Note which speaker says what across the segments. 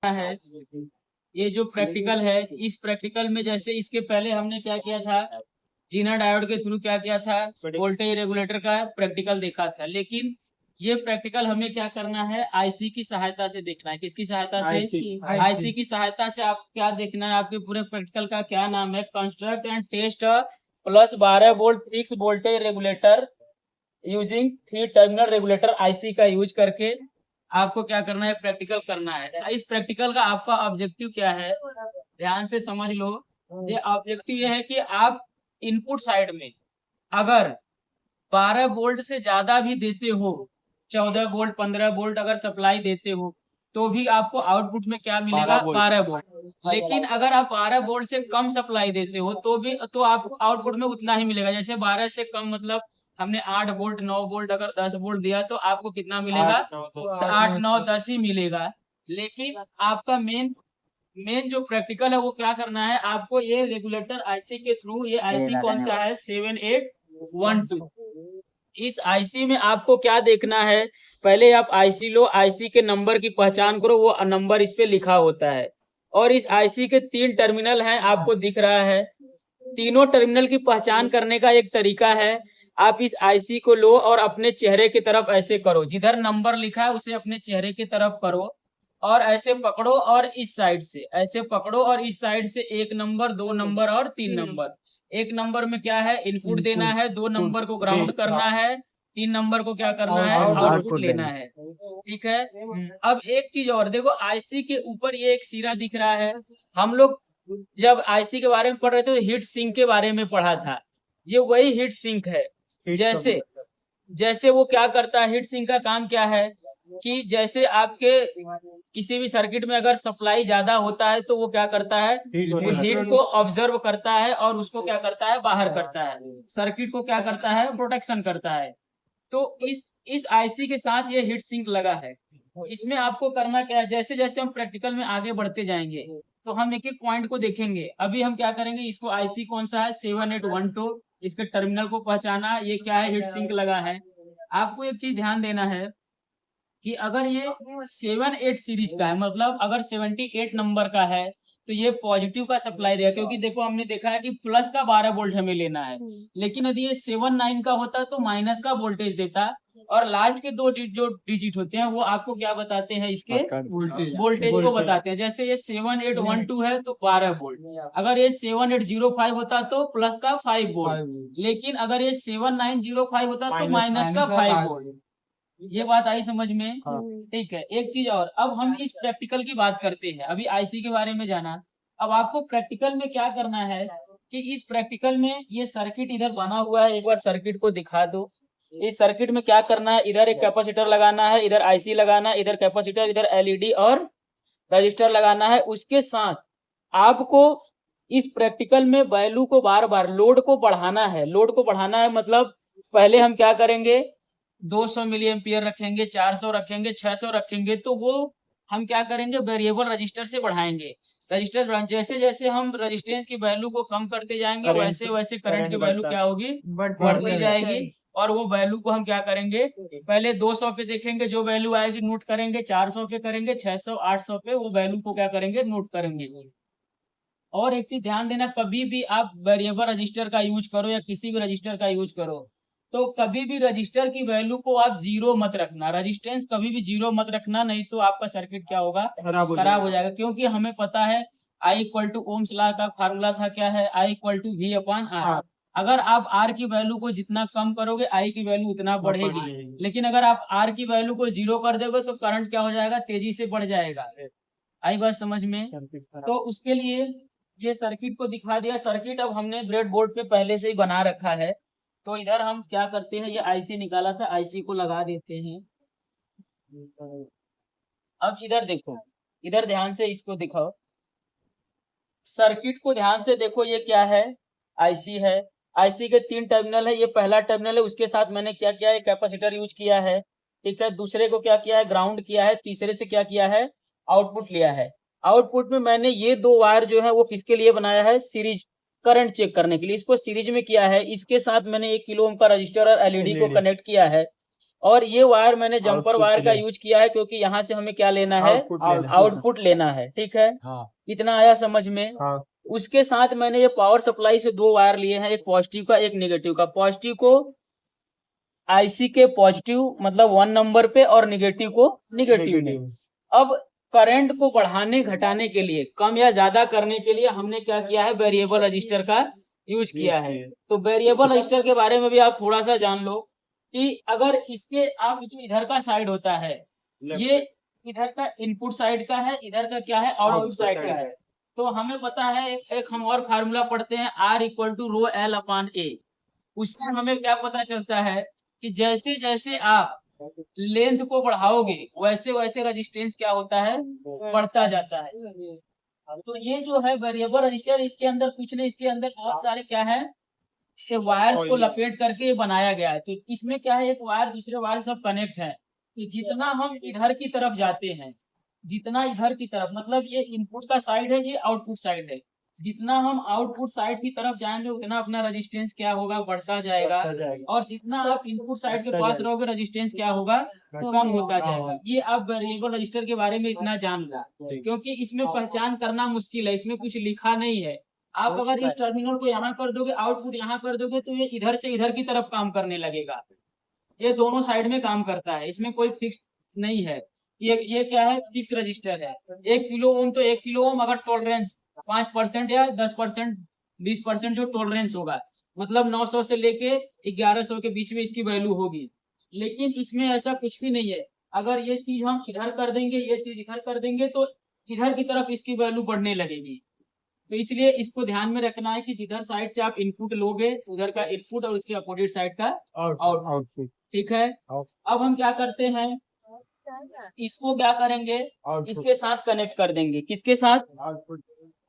Speaker 1: है। ये जो प्रैक्टिकल है, इस प्रैक्टिकल में जैसे इसके पहले हमने क्या किया था, जीना डायोड के थ्रू क्या किया था, वोल्टेज रेगुलेटर का प्रैक्टिकल देखा था। लेकिन ये प्रैक्टिकल हमें क्या करना है, आईसी की सहायता से देखना है। किसकी सहायता से? आईसी की सहायता से। आप क्या देखना है, आपके पूरे प्रैक्टिकल का क्या नाम है, construct and test plus 12 volt fix voltage regulator using 3 terminal regulator IC का यूज करके आपको क्या करना है, प्रैक्टिकल करना है। इस प्रैक्टिकल का आपका ऑब्जेक्टिव क्या है, ध्यान से समझ लो। ये ऑब्जेक्टिव ये है कि आप इनपुट साइड में अगर 12 वोल्ट से ज्यादा भी देते हो, 14 वोल्ट 15 वोल्ट अगर सप्लाई देते हो, तो भी आपको आउटपुट में क्या मिलेगा, 12 वोल्ट। लेकिन अगर आप 12 वोल्ट से कम सप्लाई देते हो तो भी तो आपको आउटपुट में उतना ही मिलेगा। जैसे 12 से कम मतलब हमने 8 वोल्ट 9 वोल्ट अगर 10 वोल्ट दिया तो आपको कितना मिलेगा, 8 9 10 ही मिलेगा। लेकिन आपका मेन मेन जो प्रैक्टिकल है वो क्या करना है, आपको ये रेगुलेटर आईसी के थ्रू, ये आईसी कौन सा है, 7812। इस आईसी में आपको क्या देखना है, पहले आप आईसी लो, आईसी के नंबर की पहचान करो, वो नंबर इस पे लिखा होता है। और इस आईसी के 3 टर्मिनल हैं, आपको दिख रहा है। तीनों टर्मिनल की पहचान करने का एक तरीका है, आप इस आईसी को लो और अपने चेहरे की तरफ ऐसे करो, जिधर नंबर लिखा है उसे अपने चेहरे की तरफ करो और ऐसे पकड़ो और इस साइड से ऐसे पकड़ो और इस साइड से 1 नंबर 2 नंबर और 3 नंबर। 1 नंबर में क्या है, इनपुट देना है, 2 नंबर को ग्राउंड करना है, 3 नंबर को क्या करना है, आउटपुट लेना है। ठीक है। अब एक चीज और देखो, आईसी के ऊपर ये एक सिरा दिख रहा है। हम लोग जब आईसी के बारे में पढ़ रहे थे तो हीट सिंक के बारे में पढ़ा था। ये वही हीट सिंक है। जैसे जैसे वो क्या करता है, हीट सिंक का काम क्या है कि जैसे आपके किसी भी सर्किट में अगर सप्लाई ज्यादा होता है तो वो क्या करता है, वो हीट को ऑब्जर्व करता है और उसको क्या करता है, बाहर करता है, सर्किट को क्या करता है, प्रोटेक्शन करता है। तो इस आईसी के साथ ये हीट सिंक लगा है। इसमें आपको करना क्या है, जैसे जैसे हम प्रैक्टिकल में आगे बढ़ते जाएंगे तो हम एक एक पॉइंट को देखेंगे। अभी हम क्या करेंगे, इसको आईसी कौन सा है, 7812, इसके टर्मिनल को पहचाना, ये क्या है, हीट सिंक लगा है। आपको एक चीज ध्यान देना है कि अगर ये 78 सीरीज का है, मतलब अगर 78 नंबर का है तो ये पॉजिटिव का सप्लाई देगा, क्योंकि देखो हमने देखा है कि प्लस का 12 वोल्ट हमें लेना है। लेकिन यदि ये 79 का होता तो माइनस का वोल्टेज देता। और लास्ट के दो जो डिजिट होते हैं वो आपको क्या बताते हैं, इसके वोल्टेज को बताते हैं। जैसे ये 7812 है तो 12 वोल्ट, अगर ये 7805 होता तो प्लस का 5 वोल्ट, लेकिन अगर ये 7905 होता तो माइनस का 5 वोल्ट। ये बात आई समझ में?
Speaker 2: हाँ।
Speaker 1: ठीक है। एक चीज और, अब हम इस प्रैक्टिकल की बात करते हैं। अभी आईसी के बारे में जाना, अब आपको प्रैक्टिकल में क्या करना है कि इस प्रैक्टिकल में ये सर्किट इधर बना हुआ है, एक बार सर्किट को दिखा दो। इस सर्किट में क्या करना है, इधर एक कैपेसिटर लगाना है, इधर आईसी लगाना है, इधर कैपेसिटर, इधर एलईडी और रजिस्टर लगाना है। उसके साथ आपको इस प्रैक्टिकल में वैल्यू को बार बार, लोड को बढ़ाना है। लोड को बढ़ाना है मतलब पहले हम क्या करेंगे, 200 मिली एम्पियर रखेंगे, 400 रखेंगे, 600 रखेंगे, तो वो हम क्या करेंगे, वेरिएबल रजिस्टर से बढ़ाएंगे। रजिस्टर जैसे जैसे हम रजिस्टेंस की वैल्यू को कम करते जाएंगे वैसे वैसे करंट की वैल्यू क्या होगी, बढ़ती जाएगी। और वो वैल्यू को हम क्या करेंगे, पहले 200 पे देखेंगे, जो वैल्यू आएगी नोट करेंगे, 400 पे करेंगे, 600 800 पे वो वैल्यू को क्या करेंगे, नोट करेंगे। और एक चीज ध्यान देना, कभी भी आप वेरिएबल रजिस्टर का यूज करो या किसी भी रजिस्टर का यूज करो तो कभी भी रजिस्टर की वैल्यू को आप जीरो मत रखना, रजिस्टेंस कभी भी जीरो मत रखना, नहीं तो आपका सर्किट क्या होगा, खराब हो जाएगा। क्योंकि हमें पता है I equal to Ohm's law का फार्मूला था, क्या है, I equal to V upon R. अगर आप आर की वैल्यू को जितना कम करोगे आई की वैल्यू उतना बढ़ेगी, लेकिन अगर आप आर की वैल्यू को जीरो कर दोगे तो करंट क्या हो जाएगा, तेजी से बढ़ जाएगा। आई बात समझ में? तो उसके लिए ये सर्किट को दिखा दिया। सर्किट अब हमने ब्रेड बोर्ड पे पहले से ही बना रखा है, तो इधर हम क्या करते हैं, ये आईसी निकाला था, आईसी को लगा देते हैं। अब इधर देखो, इधर ध्यान से इसको दिखाओ, सर्किट को ध्यान से देखो, ये क्या है, आईसी है। आईसी के 3 टर्मिनल है, ये पहला टर्मिनल है, उसके साथ मैंने क्या किया है, कैपेसिटर यूज किया है। ठीक है, दूसरे को क्या किया है, ग्राउंड किया है, तीसरे से क्या किया है, आउटपुट लिया है। आउटपुट में मैंने ये 2 वायर जो है वो किसके लिए बनाया है, सीरीज करंट चेक करने के लिए, इसको सीरीज में किया है। इसके साथ मैंने 1 किलो ओम का रजिस्टर और एलईडी को कनेक्ट किया है। और ये वायर मैंने जंपर वायर का यूज किया है क्योंकि यहाँ से हमें क्या लेना है, आउटपुट लेना है। ठीक है, इतना आया समझ में। उसके साथ मैंने ये पावर सप्लाई से दो वायर लिए हैं, एक पॉजिटिव का एक निगेटिव का। पॉजिटिव को आईसी के पॉजिटिव मतलब 1 नंबर पे और निगेटिव को निगेटिव में। अब करंट को बढ़ाने घटाने के लिए, कम या ज्यादा करने के लिए हमने क्या किया है, वेरिएबल रजिस्टर का यूज किया है। तो वेरिएबल रजिस्टर के बारे में भी आप थोड़ा सा जान लो कि अगर इसके आप जो इधर का साइड होता है, ये इधर का इनपुट साइड का है, इधर का क्या है, आउटपुट साइड का है। तो हमें पता है एक हम और फार्मूला पढ़ते हैं, R equal to rho L upon A. उससे हमें क्या पता चलता है कि जैसे जैसे आप लेंथ को बढ़ाओगे वैसे वैसे रेजिस्टेंस क्या होता है, बढ़ता जाता है। तो ये जो है वेरिएबल रजिस्टर, इसके अंदर कुछ नहीं, इसके अंदर बहुत सारे क्या है, ये वायर्स को लपेट करके ये बनाया गया है। तो इसमें क्या है, एक वायर दूसरे वायर सब कनेक्ट है। तो जितना हम इधर की तरफ जाते हैं, जितना इधर की तरफ मतलब ये इनपुट का साइड है, ये आउटपुट साइड है, जितना हम आउटपुट साइड की तरफ जाएंगे उतना अपना रेजिस्टेंस क्या होगा, बढ़ता जाएगा। और जितना आप इनपुट साइड के पास रहोगे रेजिस्टेंस क्या होगा, कम होता जाएगा। ये आप वेरिएबल रजिस्टर के बारे में इतना जान लो, क्योंकि इसमें पहचान करना मुश्किल है, इसमें कुछ लिखा नहीं है। आप अगर इस टर्मिनल को यहाँ कर दोगे, आउटपुट यहाँ कर दोगे, तो ये इधर से इधर की तरफ काम करने लगेगा। ये दोनों साइड में काम करता है, इसमें कोई फिक्स नहीं है। ये क्या है, फिक्स रजिस्टर है। 1 किलो ओम तो 1 किलो ओम अगर टॉलरेंस 5% या 10%, 20% जो टॉलरेंस होगा, मतलब 900 से लेके 1100 के बीच में इसकी वैल्यू होगी। लेकिन इसमें ऐसा कुछ भी नहीं है। अगर ये चीज हम इधर कर देंगे, ये चीज इधर कर देंगे, तो इधर की तरफ इसकी वैल्यू बढ़ने लगेगी। तो इसलिए इसको ध्यान में रखना है कि जिधर साइड से आप इनपुट लोगे उधर का इनपुट और उसके अपोजिट साइड का आउटपुट। ठीक है, अब हम क्या करते हैं, इसको क्या करेंगे, इसके साथ कनेक्ट कर देंगे। किसके साथ,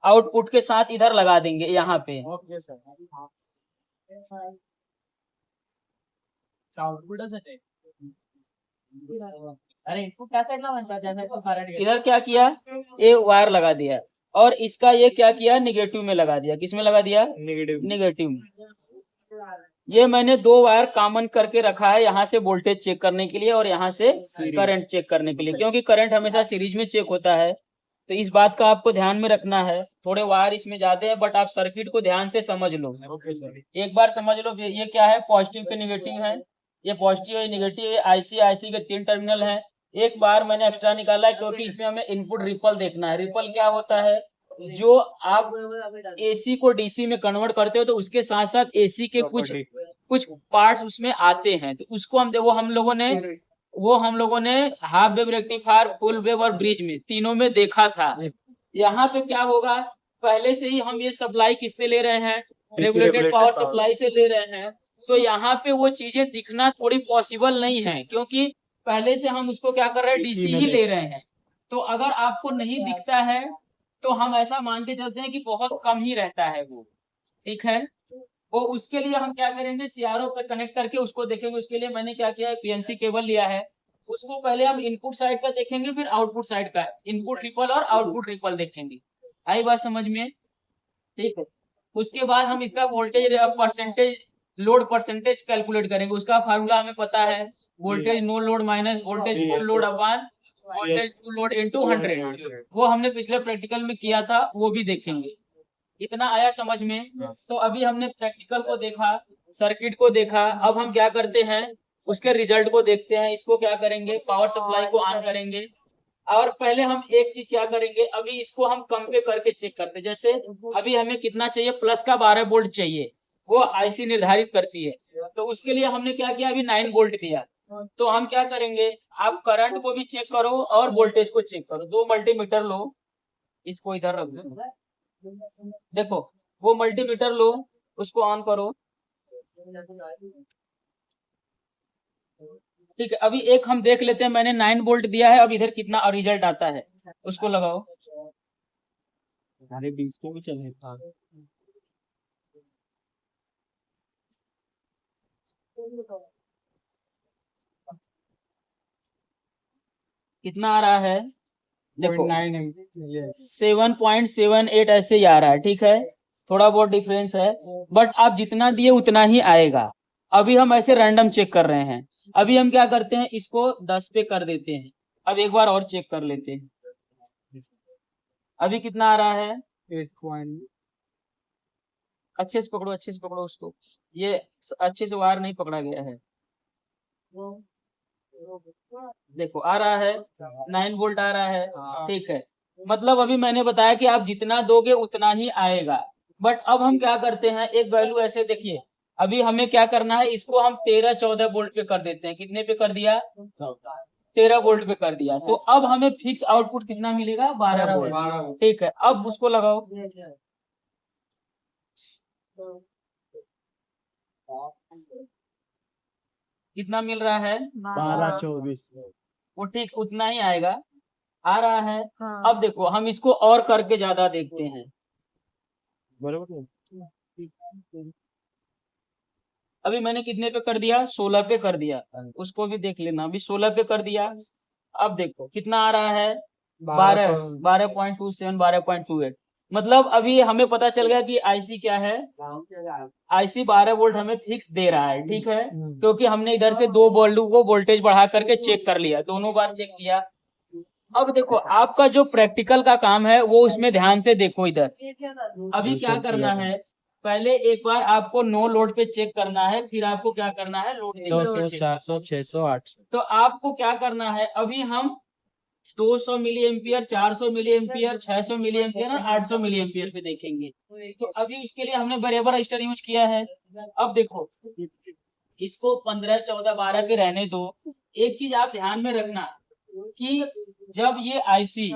Speaker 1: आउटपुट के साथ इधर लगा देंगे यहाँ पे। अरे इनपुट क्या साइड ना बनता है, इधर क्या किया, एक वायर लगा दिया और इसका ये क्या किया, निगेटिव में लगा दिया। किस में लगा दिया, निगेटिव में। ये मैंने दो वायर कॉमन करके रखा है, यहाँ से वोल्टेज चेक करने के लिए और यहाँ से करंट चेक करने के लिए, क्योंकि करंट हमेशा सीरीज में चेक होता है। तो इस बात का आपको ध्यान में रखना है। थोड़े वायर इसमें ज्यादा है, बट आप सर्किट को ध्यान से समझ लो। एक बार समझ लो, ये क्या है, पॉजिटिव के निगेटिव है, ये पॉजिटिव है, निगेटिव है, आईसी के 3 टर्मिनल है। एक बार मैंने एक्स्ट्रा निकाला है क्योंकि इसमें हमें इनपुट रिपल देखना है। रिपल क्या होता है, जो आप एसी को डीसी में कन्वर्ट करते हो तो उसके साथ साथ एसी के कुछ पार्ट्स उसमें आते हैं। तो उसको वो हम लोगों ने half wave rectifier, full wave और ब्रिज में तीनों में देखा था। यहाँ पे क्या होगा, पहले से ही हम ये सप्लाई किससे ले रहे हैं, रेगुलेटेड पावर सप्लाई से ले रहे हैं। तो यहाँ पे वो चीजें दिखना थोड़ी पॉसिबल नहीं है, क्योंकि पहले से हम उसको क्या कर रहे हैं, डीसी ही ले रहे हैं। तो अगर आपको नहीं दिखता है तो हम ऐसा मान के चलते हैं कि बहुत कम ही रहता है वो। ठीक है, वो उसके लिए हम क्या करेंगे, सीआरओ पे कनेक्ट करके उसको देखेंगे। उसके लिए मैंने क्या किया है, पीएनसी केबल लिया है। उसको पहले हम इनपुट साइड का देखेंगे, फिर आउटपुट साइड का, इनपुट रिपल और आउटपुट रिपल देखेंगे। आई बात समझ में, ठीक है। उसके बाद हम इसका voltage percentage, load percentage calculate करेंगे। उसका फार्मूला हमें पता है, voltage no load minus voltage full load upon voltage full load into 100। वो हमने पिछले प्रैक्टिकल में किया था, वो भी देखेंगे। इतना आया समझ में। तो अभी हमने प्रैक्टिकल को देखा, सर्किट को देखा, अब हम क्या करते हैं, उसके रिजल्ट को देखते हैं। इसको क्या करेंगे, पावर सप्लाई को ऑन करेंगे और पहले हम एक चीज क्या करेंगे, अभी इसको हम कम पे करके चेक करते हैं। जैसे अभी हमें कितना चाहिए, प्लस का 12 वोल्ट चाहिए, वो आईसी निर्धारित करती है। तो उसके लिए हमने क्या किया, अभी 9 वोल्ट दिया। तो हम क्या करेंगे, आप करंट को भी चेक करो और वोल्टेज को चेक करो। 2 मल्टीमीटर लो, इसको इधर रख दो, देखो वो मल्टीमीटर लो, उसको ऑन करो। ठीक है, अभी एक हम देख लेते हैं, मैंने 9 वोल्ट दिया है, अब इधर कितना रिजल्ट आता है उसको लगाओ। अरे 20 को भी चले कितना आ रहा है, देखो 7.78 ऐसे ही आ रहा है। ठीक है, थोड़ा बहुत डिफरेंस है, बट आप जितना दिए उतना ही आएगा। अभी हम ऐसे रैंडम चेक कर रहे हैं। अभी हम क्या करते हैं, इसको 10 पे कर देते हैं। अब एक बार और चेक कर लेते हैं, अभी कितना आ रहा है 8 अच्छे से पकड़ो, अच्छे से पकड़ो उसको, ये अच्छे से वायर नहीं पकड़ा गया है। देखो आ रहा है 9 वोल्ट आ रहा है, ठीक है। मतलब अभी मैंने बताया कि आप जितना दोगे उतना ही आएगा। बट अब हम क्या करते हैं, एक वैल्यू ऐसे देखिए, अभी हमें क्या करना है, इसको हम 13-14 वोल्ट पे कर देते हैं। कितने पे कर दिया, 13 वोल्ट पे कर दिया। तो अब हमें फिक्स आउटपुट कितना मिलेगा, 12 वोल्ट, ठीक है। अब उसको लगाओ, कितना मिल रहा है,
Speaker 2: 12-24।
Speaker 1: वो ठीक उतना ही आएगा, आ रहा है। अब देखो हम इसको और करके ज्यादा देखते हैं। अभी मैंने कितने पे कर दिया, 16 पे कर दिया, उसको भी देख लेना। अभी 16 पे कर दिया, अब देखो कितना आ रहा है, 12.27, 12.28। मतलब अभी हमें पता चल गया कि आईसी क्या है, आईसी 12 वोल्ट हमें फिक्स दे रहा है, ठीक है। क्योंकि हमने इधर से दो वोल्ट को वोल्टेज बढ़ा करके चेक कर लिया, दोनों बार चेक किया। अब देखो आपका जो प्रैक्टिकल का काम है वो उसमें ध्यान से देखो इधर। अभी क्या करना है, पहले एक बार आपको नो लोड पे चेक करना है, फिर आपको क्या करना है, लोड
Speaker 2: 200, 400, 600, 800।
Speaker 1: तो आपको क्या करना है, अभी हम 200 milli ampere, 400 milli ampere, 600 milli ampere और 800 मिली एम्पियर पे देखेंगे। तो अभी उसके लिए हमने वेरिएबल रजिस्टर यूज किया है। अब देखो इसको 15, 14, 12 पे रहने दो। एक चीज आप ध्यान में रखना कि जब ये आईसी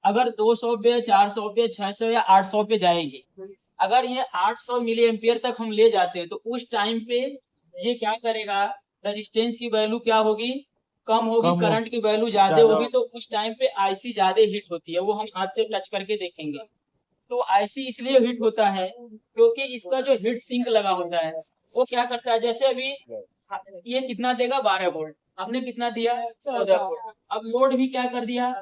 Speaker 1: अगर 200 पे, 400 पे, 600 या 800 पे जाएगी, अगर ये 800 मिली एम्पियर तक हम ले जाते हैं तो उस टाइम पे ये क्या करेगा, रेजिस्टेंस की वैल्यू क्या होगी, कम होगी, करंट की वैल्यू ज्यादा होगी। तो उस टाइम पे आईसी ज्यादा हिट होती है, वो हम हाथ से टच करके देखेंगे। तो आईसी इसलिए हिट होता है क्योंकि इसका जो हीट सिंक लगा होता है वो क्या करता है, जैसे अभी ये कितना देगा, 12 वोल्ट, हमने कितना दिया, 14 वोल्ट। अब लोड भी क्या कर दिया,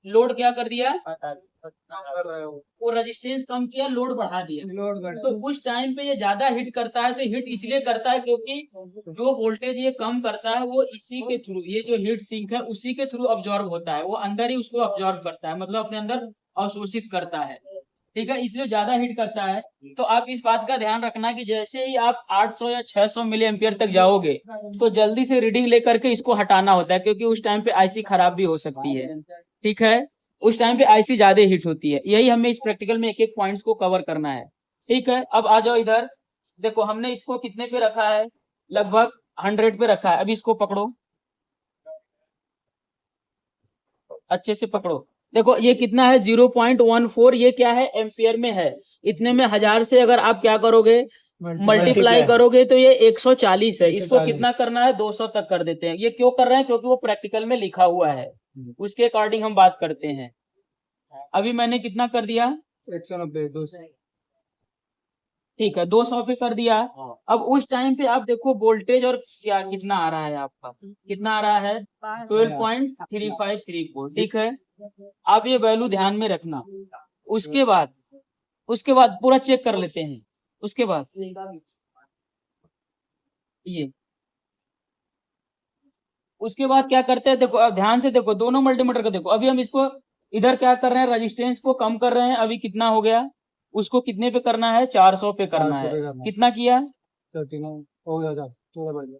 Speaker 1: लोड क्या कर दिया, वो रेजिस्टेंस कम किया, लोड बढ़ा दिया। तो उस टाइम पे ये ज्यादा हिट करता है। तो हिट इसलिए करता है क्योंकि जो वोल्टेज ये कम करता है वो इसी के थ्रू, ये जो हीट सिंक है उसी के थ्रू ऑब्जॉर्व होता है, वो अंदर ही उसको ऑब्जॉर्व करता है, मतलब अपने अंदर अवशोषित करता है, ठीक है, इसलिए ज्यादा हिट करता है। तो आप इस बात का ध्यान रखना कि जैसे ही आप 800 या 600 मिली एम्पियर तक जाओगे तो जल्दी से रीडिंग लेकर के इसको हटाना होता है, क्योंकि उस टाइम पे आईसी खराब भी हो सकती है, ठीक है। उस टाइम पे आईसी ज्यादा हिट होती है। यही हमें इस प्रैक्टिकल में एक एक पॉइंट्स को कवर करना है, ठीक है। अब आ जाओ इधर, देखो हमने इसको कितने पे रखा है, लगभग 100 पे रखा है। अभी इसको पकड़ो, अच्छे से पकड़ो। देखो ये कितना है, 0.14, ये क्या है, एम्पियर में है। इतने में 1000 से अगर आप क्या करोगे, मल्टीप्लाई करोगे तो ये 140 है। इसको कितना करना है, 200 तक कर देते हैं। ये क्यों कर रहे हैं, क्योंकि वो प्रैक्टिकल में लिखा हुआ है, उसके अकॉर्डिंग हम बात करते हैं। अभी मैंने कितना कर दिया, 190, 200, ठीक है, 200 पे कर दिया। अब उस टाइम पे आप देखो वोल्टेज और क्या कितना आ रहा है, आपका कितना आ रहा है, 12.353 ठीक है। आप ये वैल्यू ध्यान में रखना। उसके बाद पूरा चेक कर लेते हैं। उसके बाद ये उसके बाद क्या करते हैं, देखो अब ध्यान से देखो, दोनों मल्टीमीटर को देखो। अभी हम इसको इधर क्या कर रहे हैं, रेजिस्टेंस को कम कर रहे हैं। अभी कितना हो गया, उसको कितने पे करना है, 400 पे करना है। कितना किया, 39 हो गया,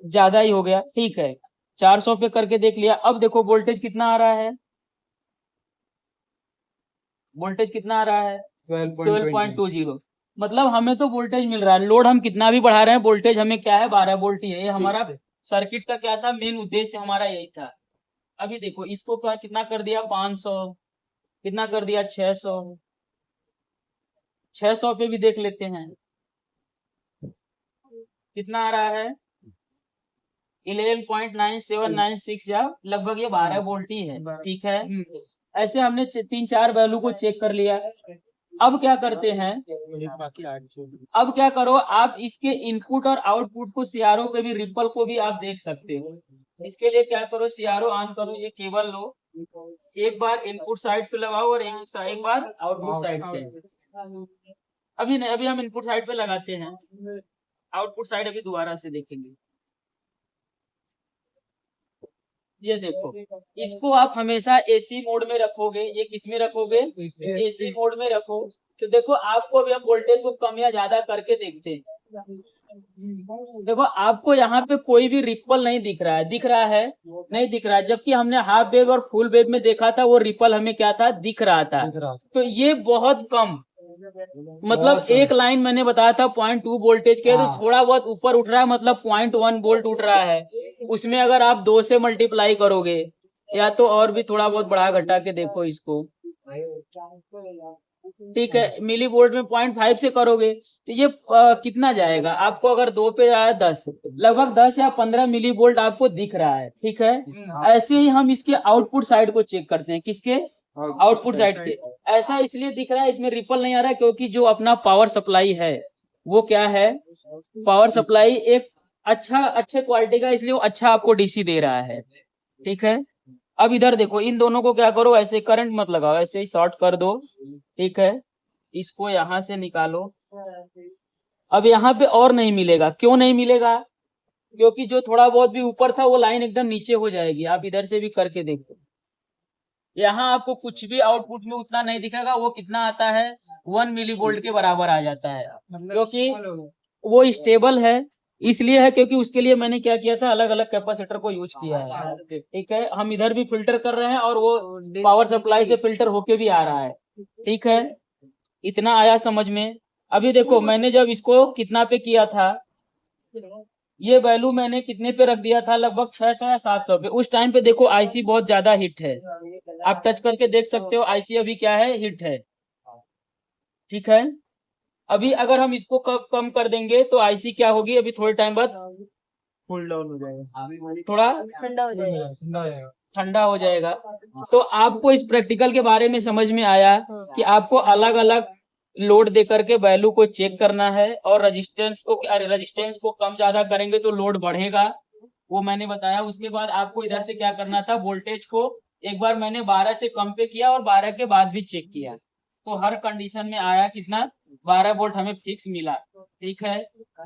Speaker 1: ज्यादा ही हो गया, ठीक है। 400 पे करके देख लिया। अब देखो वोल्टेज कितना आ रहा है, वोल्टेज कितना आ रहा है, 12.20। मतलब हमें तो वोल्टेज मिल रहा है, लोड हम कितना भी बढ़ा रहे हैं, वोल्टेज हमें क्या है, 12 वोल्ट ही है। ये हमारा सर्किट का क्या था, मेन उद्देश्य हमारा यही था। अभी देखो इसको क्या कितना कर दिया, 500, कितना कर दिया, 600, 600 पे भी देख लेते हैं कितना आ रहा है, 11.9796 या लगभग ये 12 वोल्ट ही है, ठीक है। ऐसे हमने 3-4 वैल्यू को चेक कर लिया। अब क्या करते हैं, अब क्या करो, आप इसके इनपुट और आउटपुट को, सीआरओ पे भी, रिपल को भी आप देख सकते हो। इसके लिए क्या करो, सीआरओ ऑन करो, ये केबल लो, एक बार इनपुट साइड पे लगाओ और एक बार आउटपुट साइड पे। अभी नहीं, अभी हम इनपुट साइड पे लगाते हैं, आउटपुट साइड अभी दोबारा से देखेंगे। ये देखो, इसको आप हमेशा एसी मोड में रखोगे। ये किस में रखोगे? एसी मोड में रखो। तो देखो आपको भी हम वोल्टेज को कम या ज्यादा करके देखते हैं। देखो आपको यहाँ पे कोई भी रिपल नहीं दिख रहा है, दिख रहा है? नहीं दिख रहा है। जबकि हमने हाफ वेव और फुल वेव में देखा था, वो रिपल हमें क्या था? दिख रहा था। तो ये बहुत कम, मतलब एक लाइन मैंने बताया था 0.2 वोल्टेज के, तो थोड़ा बहुत ऊपर उठ रहा है, मतलब 0.1 वोल्ट उठ रहा है। उसमें अगर आप 2 से मल्टीप्लाई करोगे, या तो और भी थोड़ा बहुत बढ़ा घटा के देखो इसको, ठीक है, मिली वोल्ट में 0.5 से करोगे तो ये कितना जाएगा आपको? अगर 2 पे आया 10, लगभग 10 या 15 मिली वोल्ट आपको दिख रहा है, ठीक है। ऐसे ही हम इसके आउटपुट साइड को चेक करते हैं। किसके? आउटपुट साइड के। ऐसा इसलिए दिख रहा है, इसमें रिपल नहीं आ रहा है, क्योंकि जो अपना पावर सप्लाई है वो क्या है? पावर सप्लाई एक अच्छे क्वालिटी का, इसलिए वो अच्छा आपको डीसी दे रहा है, ठीक है। अब इधर देखो, इन दोनों को क्या करो, ऐसे करंट मत लगाओ, ऐसे ही शॉर्ट कर दो, ठीक है। इसको यहां से निकालो। अब यहाँ पे और नहीं मिलेगा। क्यों नहीं मिलेगा? क्योंकि जो थोड़ा बहुत भी ऊपर था वो लाइन एकदम नीचे हो जाएगी। आप इधर से भी करके देखो, यहाँ आपको कुछ भी आउटपुट में उतना नहीं दिखेगा। वो कितना आता है? 1 मिली वोल्ट के बराबर आ जाता है, क्योंकि वो स्टेबल है। इसलिए है क्योंकि उसके लिए मैंने क्या किया था, अलग अलग कैपेसिटर को यूज किया है, ठीक है। हम इधर भी फिल्टर कर रहे हैं और वो पावर सप्लाई से फिल्टर होके भी आ रहा है, ठीक है। इतना आया समझ में? अभी देखो, मैंने जब इसको कितना पे किया था, ये वैल्यू मैंने कितने पे रख दिया था? लगभग 600 या 700 पे। उस टाइम पे देखो आईसी बहुत ज्यादा हिट है, आप टच करके देख सकते हो। आईसी अभी क्या है? हिट है, ठीक है। अभी अगर हम इसको कम कर देंगे तो आईसी क्या होगी? अभी थोड़े टाइम बाद
Speaker 2: कूल डाउन हो जाएगा,
Speaker 1: थोड़ा
Speaker 3: ठंडा हो जाएगा।
Speaker 1: ठंडा हो जाएगा। तो आपको इस प्रैक्टिकल के बारे में समझ में आया कि आपको अलग अलग लोड दे करके वैल्यू को चेक करना है, और रेजिस्टेंस को कम ज्यादा करेंगे तो लोड बढ़ेगा, वो मैंने बताया। उसके बाद आपको इधर से क्या करना था, वोल्टेज को एक बार मैंने 12 से कम पे किया और 12 के बाद भी चेक किया, तो हर कंडीशन में आया कितना? 12 वोल्ट हमें फिक्स मिला, ठीक है।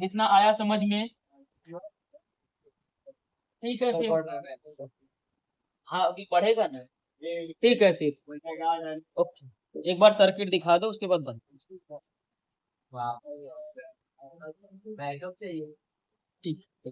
Speaker 1: इतना आया समझ में? ठीक है फिर, हाँ अभी बढ़ेगा ना, ठीक है फिर, ओके। एक बार सर्किट दिखा दो, उसके बाद बंद। ठीक है।